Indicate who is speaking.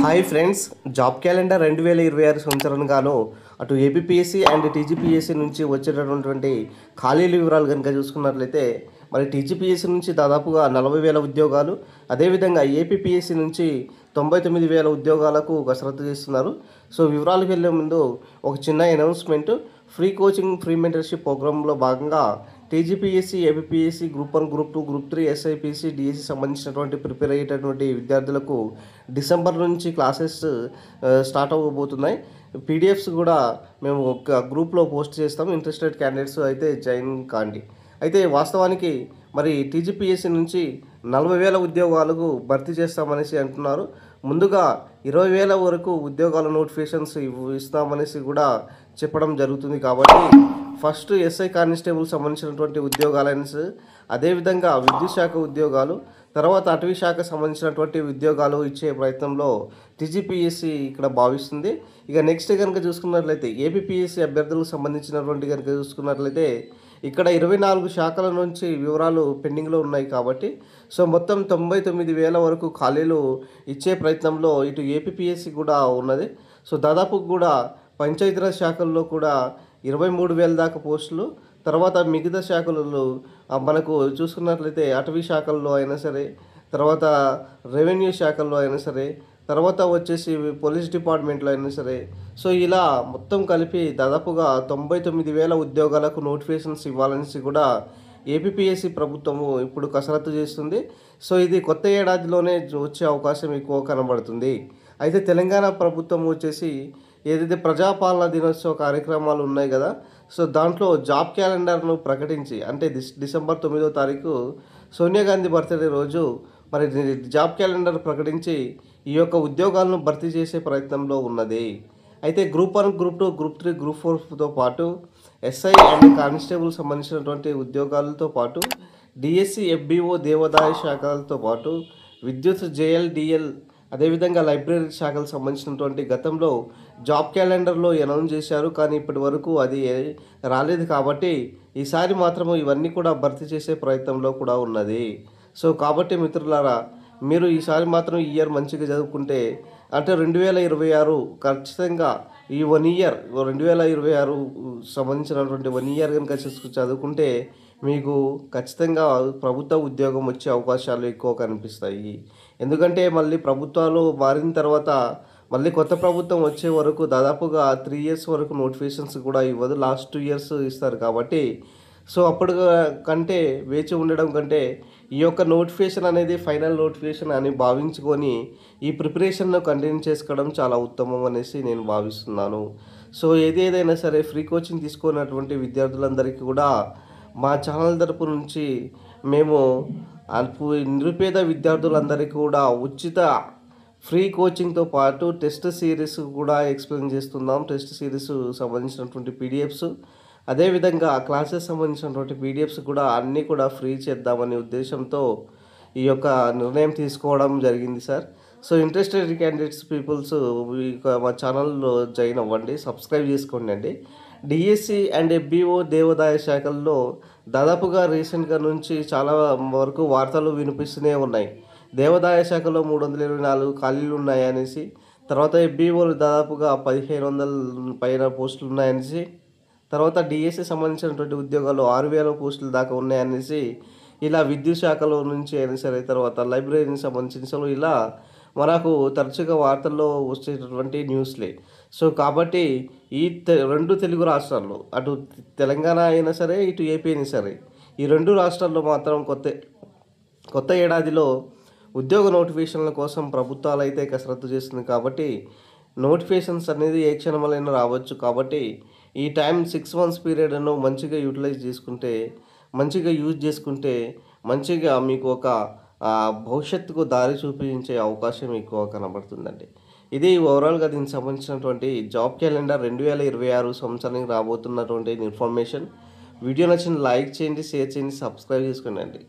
Speaker 1: Hi friends, job calendar 2026 సంవత్సరం గాను అటు ఏపీపీఎస్సీ అండ్ టీజీపీఎస్సీ నుంచి వచ్చేటటువంటి ఖాళీల వివరాలు కనుక చూసుకున్నట్లయితే మరి టీజీపీఎస్సీ నుంచి దాదాపుగా 40,000 ఉద్యోగాలు, అదేవిధంగా ఏపీపీఎస్సీ నుంచి 99,000 ఉద్యోగాలకు కసరత్తు చేస్తున్నారు. సో వివరాలకు వెళ్ళే ముందు ఒక చిన్న announcement. Free coaching, free mentorship ప్రోగ్రాంలో భాగంగా TGPSC, APPSC, group 1, group 2, group 3, SIPC, DSC సంబంధించినటువంటి ప్రిపేర్ అయ్యేటటువంటి విద్యార్థులకు డిసెంబర్ నుంచి క్లాసెస్ స్టార్ట్ అవ్వబోతున్నాయి. పీడిఎఫ్స్ కూడా మేము ఒక గ్రూప్లో పోస్ట్ చేస్తాం. ఇంట్రెస్టెడ్ క్యాండిడేట్స్ అయితే జాయిన్ కాండి. అయితే వాస్తవానికి మరి టీజీపీఎస్సీ నుంచి 40,000 ఉద్యోగాలకు భర్తీ చేస్తామనేసి అంటున్నారు. ముందుగా 20,000 వరకు ఉద్యోగాల నోటిఫికేషన్స్ ఇస్తామనేసి కూడా చెప్పడం జరుగుతుంది. కాబట్టి ఫస్ట్ ఎస్ఐ కానిస్టేబుల్ సంబంధించినటువంటి ఉద్యోగాలైన, అదేవిధంగా విద్యుత్ శాఖ ఉద్యోగాలు, తర్వాత అటవీ శాఖ సంబంధించినటువంటి ఉద్యోగాలు ఇచ్చే ప్రయత్నంలో టీజీపీఎస్సీ ఇక్కడ భావిస్తుంది. ఇక నెక్స్ట్ కనుక చూసుకున్నట్లయితే ఏపీపీఎస్సీ అభ్యర్థులకు సంబంధించినటువంటి కనుక చూసుకున్నట్లయితే ఇక్కడ 24 శాఖల నుంచి వివరాలు పెండింగ్లో ఉన్నాయి. కాబట్టి సో మొత్తం 99,000 వరకు ఖాళీలు ఇచ్చే ప్రయత్నంలో ఇటు ఏపీపీఎస్సీ కూడా ఉన్నది. సో దాదాపు కూడా పంచాయతీరాజ్ శాఖల్లో కూడా 23,000 దాకా పోస్టులు, తర్వాత మిగతా శాఖలలో మనకు చూసుకున్నట్లయితే అటవీ శాఖల్లో అయినా సరే, తర్వాత రెవెన్యూ శాఖల్లో అయినా సరే, తర్వాత వచ్చేసి పోలీస్ డిపార్ట్మెంట్లో అయినా సరే, సో ఇలా మొత్తం కలిపి దాదాపుగా 99,000 ఉద్యోగాలకు నోటిఫికేషన్స్ ఇవ్వాలనేసి కూడా ఏపీపీఎస్సీ ప్రభుత్వము ఇప్పుడు కసరత్తు చేస్తుంది. సో ఇది కొత్త ఏడాదిలోనే వచ్చే అవకాశం ఎక్కువ కనబడుతుంది. అయితే తెలంగాణ ప్రభుత్వం వచ్చేసి ఏదైతే ప్రజాపాలన దినోత్సవ కార్యక్రమాలు ఉన్నాయి కదా, సో దాంట్లో జాబ్ క్యాలెండర్ను ప్రకటించి, అంటే డిసెంబర్ 9వ తారీఖు సోనియా గాంధీ బర్త్డే రోజు మరి జాబ్ క్యాలెండర్ ప్రకటించి ఈ యొక్క ఉద్యోగాలను భర్తీ చేసే ప్రయత్నంలో ఉన్నది. అయితే గ్రూప్ 1, గ్రూప్ 2, గ్రూప్ 3, గ్రూప్ 4తో పాటు ఎస్ఐ అండ్ కానిస్టేబుల్ సంబంధించినటువంటి ఉద్యోగాలతో పాటు డిఎస్సి, ఎఫ్బిఓ, దేవాదాయ శాఖలతో పాటు విద్యుత్, జేఎల్, డిఎల్, అదేవిధంగా లైబ్రరీ శాఖలకు సంబంధించినటువంటి గతంలో జాబ్ క్యాలెండర్లో అనౌన్స్ చేశారు. కానీ ఇప్పటి వరకు అది రాలేదు. కాబట్టి ఈసారి మాత్రం ఇవన్నీ కూడా భర్తీ చేసే ప్రయత్నంలో కూడా ఉన్నది. సో కాబట్టి మిత్రులారా, మీరు ఈసారి మాత్రం ఈ ఇయర్ మంచిగా చదువుకుంటే, అంటే 2026 ఖచ్చితంగా ఈ 1 ఇయర్ 2026 సంబంధించినటువంటి 1 ఇయర్ కనుక చదువుకుంటే మీకు ఖచ్చితంగా ప్రభుత్వ ఉద్యోగం వచ్చే అవకాశాలు ఎక్కువ కనిపిస్తాయి. ఎందుకంటే మళ్ళీ ప్రభుత్వాలు మారిన తర్వాత మళ్ళీ కొత్త ప్రభుత్వం వచ్చే వరకు దాదాపుగా 3 ఇయర్స్ వరకు నోటిఫికేషన్స్ కూడా ఇవ్వదు. లాస్ట్ 2 ఇయర్స్ ఇస్తారు. కాబట్టి సో అప్పుడు కంటే వేచి ఉండడం కంటే ఈ యొక్క నోటిఫికేషన్ అనేది ఫైనల్ నోటిఫికేషన్ అని భావించుకొని ఈ ప్రిపరేషన్ను కంటిన్యూ చేసుకోవడం చాలా ఉత్తమం అనేసి నేను భావిస్తున్నాను. సో ఏదైనా సరే ఫ్రీ కోచింగ్ తీసుకున్నటువంటి విద్యార్థులందరికీ కూడా మా ఛానల్ తరపు నుంచి మేము నిరుపేద విద్యార్థులందరికీ కూడా ఉచిత ఫ్రీ కోచింగ్తో పాటు టెస్ట్ సిరీస్ కూడా ఎక్స్ప్లెయిన్ చేస్తున్నాం. టెస్ట్ సిరీస్ సంబంధించినటువంటి పీడిఎఫ్స్, అదేవిధంగా క్లాసెస్ సంబంధించినటువంటి పీడిఎఫ్స్ కూడా అన్నీ కూడా ఫ్రీ చేద్దామనే ఉద్దేశంతో ఈ యొక్క నిర్ణయం తీసుకోవడం జరిగింది sir. So interested candidates peoples మా ఛానల్లో జాయిన్ అవ్వండి, సబ్స్క్రైబ్ చేసుకోండి అండి. డిఎస్సి అండ్ ఎఫ్బిఓ, దేవాదాయ శాఖల్లో దాదాపుగా రీసెంట్గా నుంచి చాలా వరకు వార్తలు వినిపిస్తూనే ఉన్నాయి. దేవాదాయ శాఖలో 324 ఖాళీలు ఉన్నాయనేసి, తర్వాత ఎఫ్బిఓలు దాదాపుగా 1,500 పైన పోస్టులు ఉన్నాయనేసి, తర్వాత డిఎస్సి సంబంధించినటువంటి ఉద్యోగాలు 6,000 పోస్టులు దాకా ఉన్నాయనేసి, ఇలా విద్యుత్ శాఖలో నుంచి అయినా సరే, తర్వాత లైబ్రరీకి సంబంధించిన ఇలా మనకు తరచుగా వార్తల్లో వచ్చేటటువంటి న్యూస్లే. సో కాబట్టి ఈ 2 తెలుగు రాష్ట్రాల్లో, అటు తెలంగాణ అయినా సరే, ఇటు ఏపీ అయినా సరే, ఈ 2 రాష్ట్రాల్లో మాత్రం కొత్త ఏడాదిలో ఉద్యోగ నోటిఫికేషన్ల కోసం ప్రభుత్వాలు అయితే కసరత్తు చేస్తుంది. కాబట్టి నోటిఫికేషన్స్ అనేది ఏ క్షణంలోనైనా రావచ్చు. కాబట్టి ఈ టైం 6 months పీరియడ్ను మంచిగా యూటిలైజ్ చేసుకుంటే, మంచిగా యూజ్ చేసుకుంటే, మంచిగా మీకు ఒక భవిష్యత్తుకు దారి చూపించే అవకాశం ఎక్కువ కనబడుతుందండి. ఇది ఓవరాల్గా దీనికి సంబంధించినటువంటి జాబ్ క్యాలెండర్ 2026 సంవత్సరానికి రాబోతున్నటువంటి ఇన్ఫర్మేషన్. వీడియో నచ్చిన లైక్ చేయండి, షేర్ చేయండి, సబ్స్క్రైబ్ చేసుకోండి.